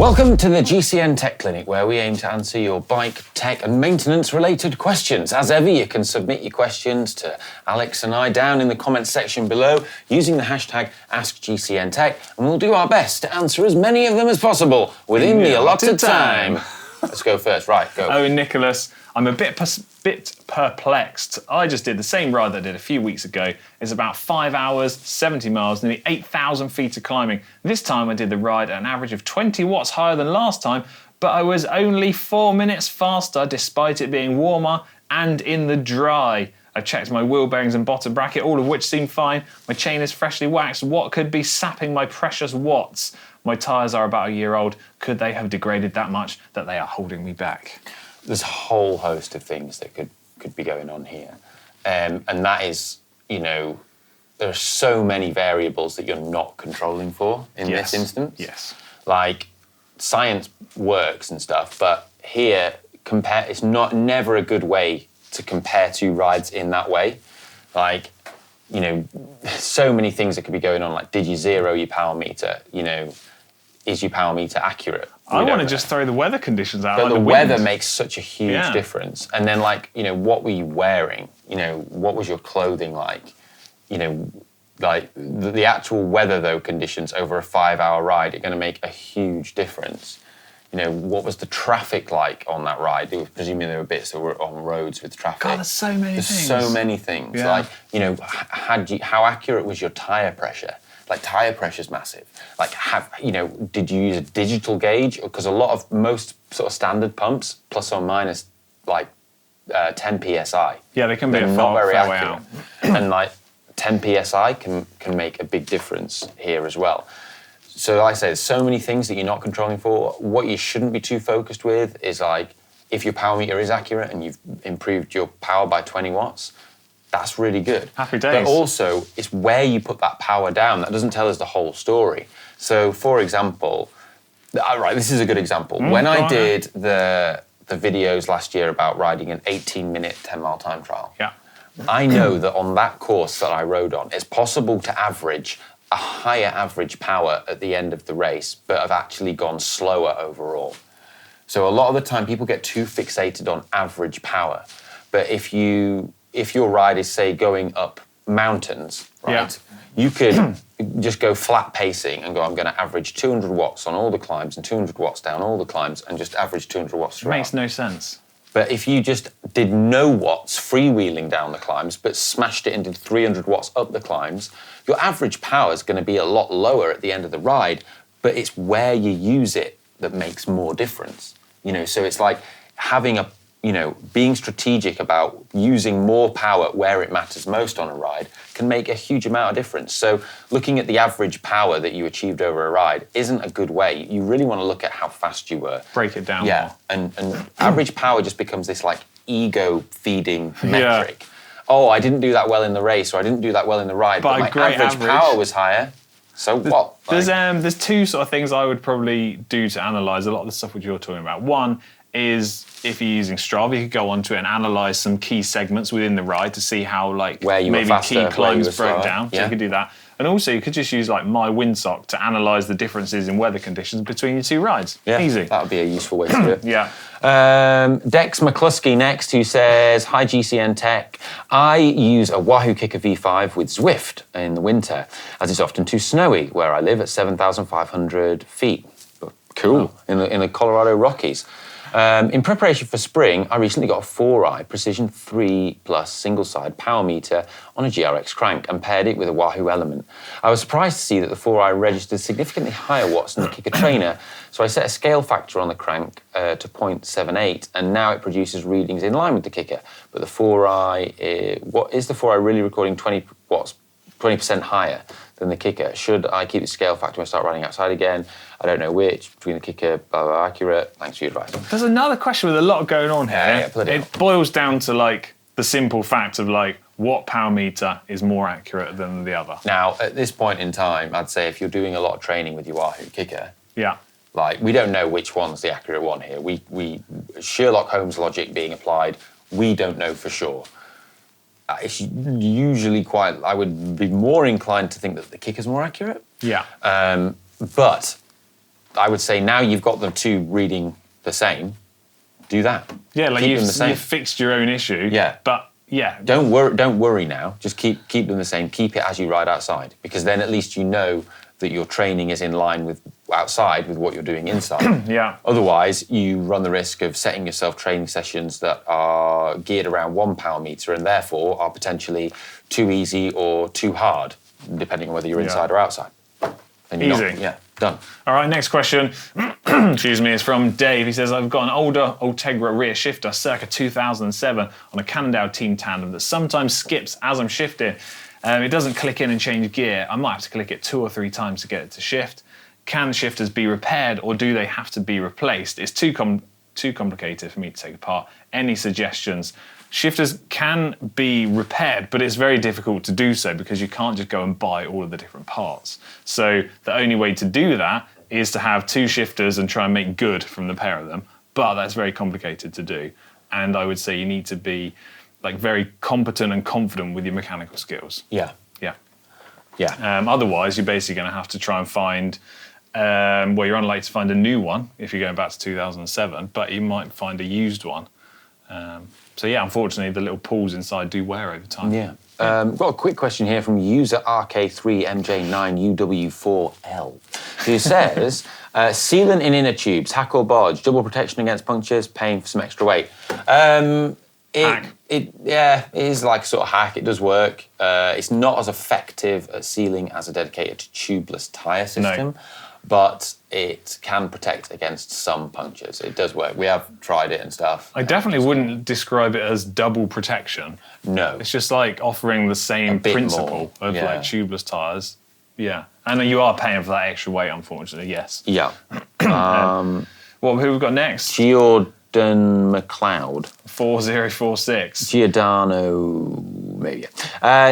Welcome to the GCN Tech Clinic, where we aim to answer your bike, tech and maintenance related questions. As ever, you can submit your questions to Alex and I down in the comments section below using the hashtag askgcntech, and we'll do our best to answer as many of them as possible within the allotted time. Let's go first. Right, go. Oh, Nicholas, I'm a bit perplexed. I just did the same ride that I did a few weeks ago. It's about 5 hours, 70 miles, nearly 8,000 feet of climbing. This time I did the ride at an average of 20 watts higher than last time, but I was only 4 minutes faster despite it being warmer and in the dry. I've checked my wheel bearings and bottom bracket, all of which seem fine. My chain is freshly waxed. What could be sapping my precious watts? My tyres are about a year old. Could they have degraded that much that they are holding me back? There's a whole host of things that could be going on here. And that is, there are so many variables that you're not controlling for in this instance. Yes. Like, science works and stuff, but here, it's never a good way to compare two rides in that way. Like, so many things that could be going on. Like, did you zero your power meter? Is your power meter accurate? I want to just throw the weather conditions out. But like the the weather wind. makes such a huge difference. And then, what were you wearing? What was your clothing like? The actual weather, though, conditions over a 5 hour ride are going to make a huge difference. What was the traffic like on that ride? Presumably there were bits that were on roads with traffic. God, there's so many things. So many things. Yeah. How accurate was your tyre pressure? Like, tyre pressure's massive. Like, did you use a digital gauge? Because most sort of standard pumps, plus or minus, 10 psi. Yeah, they can be not very far way accurate. out. And 10 psi can make a big difference here as well. So like I say, there's so many things that you're not controlling for. What you shouldn't be too focused with is if your power meter is accurate and you've improved your power by 20 watts, that's really good. Happy days. But also, it's where you put that power down. That doesn't tell us the whole story. So, for example, this is a good example. When I did the videos last year about riding an 18-minute 10-mile time trial, I know that on that course that I rode on, it's possible to average a higher average power at the end of the race, but have actually gone slower overall. So a lot of the time, people get too fixated on average power. But if your ride is, say, going up mountains, right? You could just go flat pacing and go, I'm going to average 200 watts on all the climbs and 200 watts down all the climbs and just average 200 watts throughout. Makes no sense. But if you just did no watts freewheeling down the climbs, but smashed it into 300 watts up the climbs, your average power is going to be a lot lower at the end of the ride, but it's where you use it that makes more difference. So it's like having being strategic about using more power where it matters most on a ride can make a huge amount of difference. So looking at the average power that you achieved over a ride isn't a good way. You really want to look at how fast you were. Break it down more. And average power just becomes this ego-feeding metric. Oh, I didn't do that well in the race, or I didn't do that well in the ride, but my average power was higher. So what? There's two sort of things I would probably do to analyse a lot of the stuff which you're talking about. One is, if you're using Strava, you could go onto it and analyse some key segments within the ride to see how where you maybe faster, key climbs broke down. Yeah. So you could do that. And also you could just use my windsock to analyse the differences in weather conditions between your two rides. Yeah, easy. That would be a useful way to do it. Yeah. Dex McCluskey next, who says, hi GCNTech. I use a Wahoo Kicker V5 with Zwift in the winter, as it's often too snowy where I live at 7,500 feet. Cool. In the Colorado Rockies. In preparation for spring, I recently got a 4i Precision 3 Plus single-side power meter on a GRX crank and paired it with a Wahoo Element. I was surprised to see that the 4i registered significantly higher watts than the Kicker trainer, so I set a scale factor on the crank to 0.78, and now it produces readings in line with the Kicker. But the 4i, is the 4i really recording 20% higher than the Kicker? Should I keep the scale factor when I start riding outside again? I don't know which, between the Kicker, blah, blah, accurate. Thanks for your advice. There's another question with a lot going on here. It boils down to the simple fact of what power meter is more accurate than the other. Now, at this point in time, I'd say if you're doing a lot of training with your Wahoo Kicker, we don't know which one's the accurate one here. We Sherlock Holmes logic being applied, we don't know for sure. It's usually I would be more inclined to think that the Kicker's more accurate. Yeah. But I would say now you've got the two reading the same, do that. Yeah, like Keep them the same. you've fixed your own issue. Yeah. But yeah. Don't worry now. Just keep them the same. Keep it as you ride outside, because then at least you know that your training is in line with outside with what you're doing inside. Yeah. Otherwise, you run the risk of setting yourself training sessions that are geared around 1 power meter and therefore are potentially too easy or too hard, depending on whether you're inside or outside. And you're Easy. Yeah, done. All right, next question, excuse me, is from Dave. He says, I've got an older Ultregra rear shifter, circa 2007, on a Cannondale team tandem that sometimes skips as I'm shifting. It doesn't click in and change gear. I might have to click it 2 or 3 times to get it to shift. Can shifters be repaired, or do they have to be replaced? It's too complicated for me to take apart. Any suggestions? Shifters can be repaired, but it's very difficult to do so because you can't just go and buy all of the different parts. So the only way to do that is to have 2 shifters and try and make good from the pair of them. But that's very complicated to do. And I would say you need to be like very competent and confident with your mechanical skills. Yeah. Yeah. Yeah. Otherwise, you're basically going to have to try and find, well, you're unlikely to find a new one if you're going back to 2007, but you might find a used one. So yeah, unfortunately, the little pulls inside do wear over time. Yeah. Got a quick question here from user RK3MJ9UW4L, who says, sealant in inner tubes, hack or bodge, double protection against punctures, paying for some extra weight. Hack. It is like sort of hack. It does work. It's not as effective at sealing as a dedicated tubeless tyre system, but it can protect against some punctures. It does work. We have tried it and stuff. I definitely wouldn't describe it as double protection. No. It's just like offering the same principle of like tubeless tyres. Yeah. And you are paying for that extra weight, unfortunately, yes. Yeah. Who we've got next? Jordan McLeod. 4046. Giordano, maybe.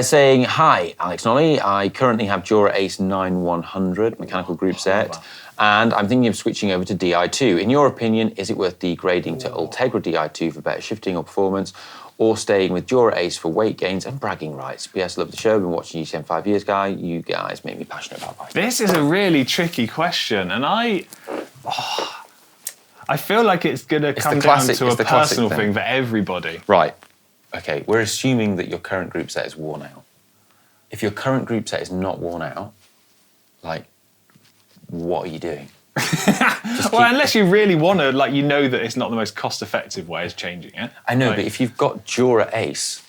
Saying, hi, Alex and Ollie. I currently have Dura-ace 9100 mechanical group set, and I'm thinking of switching over to Di2. In your opinion, is it worth degrading to Ultregra Di2 for better shifting or performance, or staying with Dura-ace for weight gains and bragging rights? P.S. Love the show. Been watching GCN 5 years, guy. You guys make me passionate about bikes. This is a really tricky question, and I feel like it's going to come down to a personal thing for everybody. Right. Okay, we're assuming that your current group set is worn out. If your current group set is not worn out, like, what are you doing? Well, unless you really want to, like, you know that it's not the most cost-effective way of changing it. I know, but if you've got Dura-ace,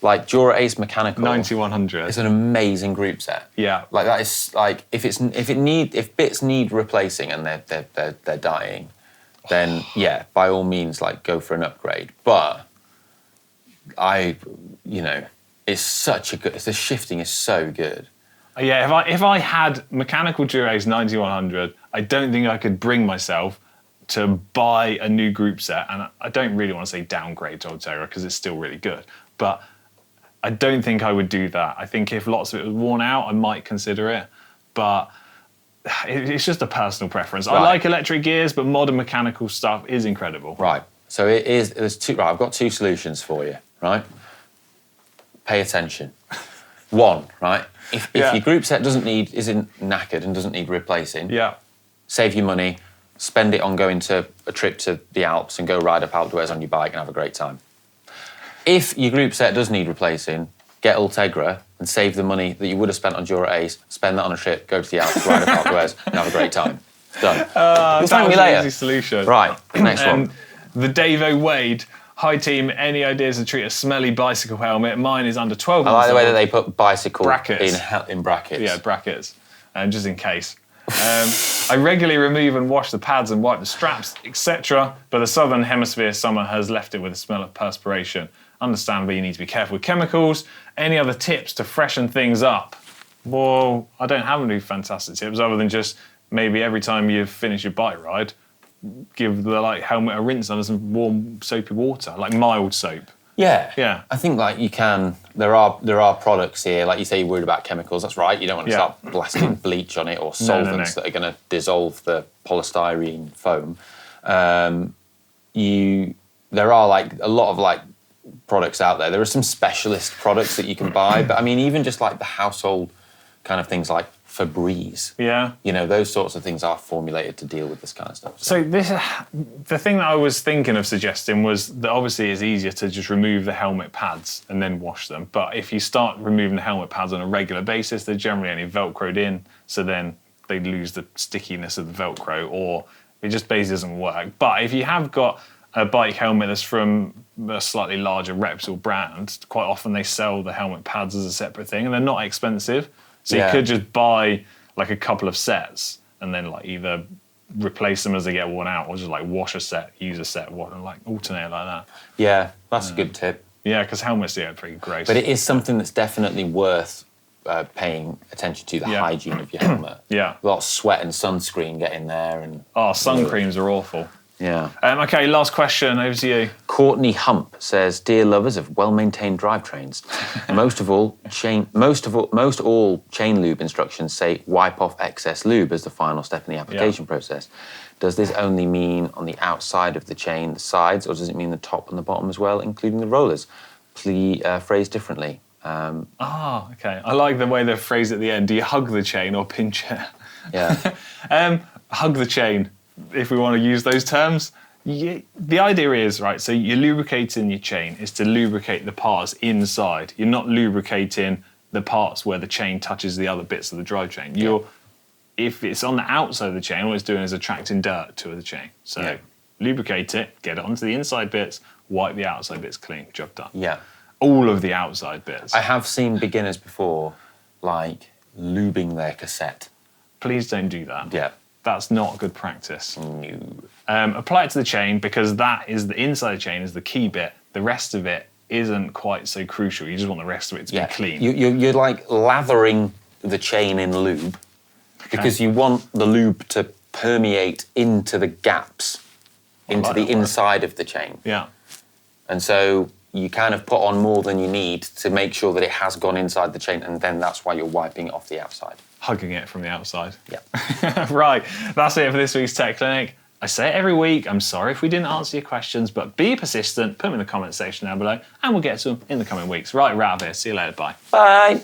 like Dura-ace mechanical, 9100, it's an amazing group set. Yeah, like that is like if bits need replacing and they're dying, then yeah, by all means, like go for an upgrade. But the shifting is so good. Yeah, if I had mechanical Dura-ace 9100, I don't think I could bring myself to buy a new group set. And I don't really want to say downgrade to Ultregra because it's still really good. But I don't think I would do that. I think if lots of it was worn out, I might consider it. But it's just a personal preference. Right. I like electric gears, but modern mechanical stuff is incredible. Right. So there's two. Right. I've got 2 solutions for you. Right. Pay attention. 1. Right. If your group set isn't knackered and doesn't need replacing. Yeah. Save your money. Spend it on going to a trip to the Alps and go ride up Alpes on your bike and have a great time. If your group set does need replacing, get Ultregra and save the money that you would have spent on Dura-ace, spend that on a trip, go to the Alps, ride up Alpes and have a great time. It's done. You'll thank me later. Easy solution. Right, next one. The Davo Wade. Hi team, any ideas to treat a smelly bicycle helmet? Mine is under 12 months. I like the way that they put bicycle brackets. in brackets. Yeah, brackets, just in case. I regularly remove and wash the pads and wipe the straps, etc. But the southern hemisphere summer has left it with a smell of perspiration. Understandably, you need to be careful with chemicals. Any other tips to freshen things up? Well, I don't have any fantastic tips other than just maybe every time you finish your bike ride, give the helmet a rinse under some warm soapy water, like mild soap. Yeah. I think you can. There are products here, like you say, you're worried about chemicals. That's right. You don't want to start blasting bleach on it or solvents that are going to dissolve the polystyrene foam. There are a lot of products out there. There are some specialist products that you can buy, but I mean, even just the household kind of things like Febreze. Yeah. You know, those sorts of things are formulated to deal with this kind of stuff. So the thing that I was thinking of suggesting was that obviously it's easier to just remove the helmet pads and then wash them. But if you start removing the helmet pads on a regular basis, they're generally only Velcroed in, so then they lose the stickiness of the Velcro, or it just basically doesn't work. But if you have got a bike helmet that's from a slightly larger reputable brand, quite often they sell the helmet pads as a separate thing, and they're not expensive. So you could just buy like a couple of sets and then like either replace them as they get worn out, or just like wash a set, use a set, and like alternate like that. Yeah, that's a good tip. Yeah, because helmets are pretty gross. But it is something that's definitely worth paying attention to, the hygiene of your helmet. Yeah. A lot of sweat and sunscreen get in there. And sun creams are awful. Yeah. Okay, last question, over to you. Courtney Hump says, "Dear lovers of well-maintained drivetrains, most all chain lube instructions say wipe off excess lube as the final step in the application process. Does this only mean on the outside of the chain, the sides, or does it mean the top and the bottom as well, including the rollers? Please phrase differently." Okay. I like the way they phrase it at the end. Do you hug the chain or pinch it? Yeah. Hug the chain, if we want to use those terms. The idea is, right, so you're lubricating your chain is to lubricate the parts inside. You're not lubricating the parts where the chain touches the other bits of the drivetrain. If it's on the outside of the chain, all it's doing is attracting dirt to the chain. So lubricate it, get it onto the inside bits, wipe the outside bits clean, job done. Yeah. All of the outside bits. I have seen beginners before, like, lubing their cassette. Please don't do that. Yeah. That's not good practice. No. Apply it to the chain, because that is the inside chain is the key bit. The rest of it isn't quite so crucial. You just want the rest of it to be clean. You're like lathering the chain in lube because you want the lube to permeate into the gaps, into the inside of the chain. Yeah. And so you kind of put on more than you need to make sure that it has gone inside the chain, and then that's why you're wiping it off the outside. Hugging it from the outside. Yeah. Right, that's it for this week's Tech Clinic. I say it every week. I'm sorry if we didn't answer your questions, but be persistent. Put them in the comment section down below, and we'll get to them in the coming weeks. Right, we're out of here. See you later. Bye. Bye.